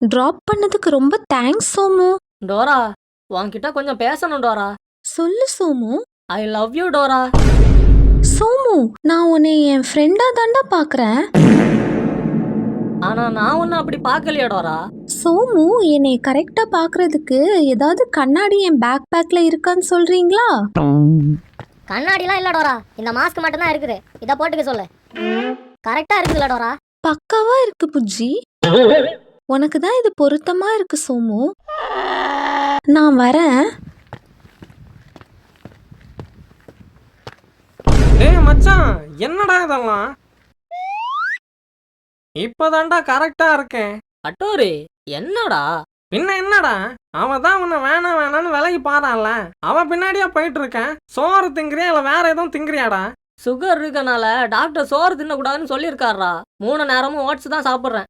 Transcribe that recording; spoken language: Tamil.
ட்ராப் பண்ணதுக்கு ரொம்ப தேங்க்ஸ் சோமு. டோரா, உன்கிட்ட கொஞ்சம் பேசணும் டோரா. சொல்லு Somu. I love you Dora. Somu, நான் உன்னை என் ஃப்ரெண்டா தாண்டா பாக்குறேன். ஆனா நான் ஒன்னும் அப்படி பார்க்கலையா டோரா. சோமு, என்னை கரெக்டா பாக்குறதுக்கு ஏதாவது கண்ணாடி என் பேக் பேக்ல இருக்கான்னு சொல்றீங்களா? கண்ணாடிலாம் இல்ல டோரா, இந்த மாஸ்க் மட்டும் தான் இருக்குது. இத போட்டுக்க சொல்லு. கரெக்டா இருக்குதுல டோரா. பக்காவா இருக்கு புஜ்ஜி. உனக்கு தான் இது பொருத்தமா இருக்கு சோமு. நான் வரேன். டேய் மச்சான், என்னடா இதெல்லாம்? இப்பதான்டா கரெக்டா இருக்கேன். அட்டோரி, என்னடா? பின்ன என்னடா, அவன் தான் உன்னை வேணாம் வேணான்னு விலகி பாறான்ல, அவன் பின்னாடியா போயிட்டு இருக்கேன். சோறு திங்கிறியா இல்ல வேற எதுவும் திங்கிறியாடா? சுகர் இருக்கனால டாக்டர் சோறு தின்னக்கூடாதுன்னு சொல்லியிருக்காரா. 3 நேரமும் ஓட்ஸ் தான் சாப்பிட்றேன்.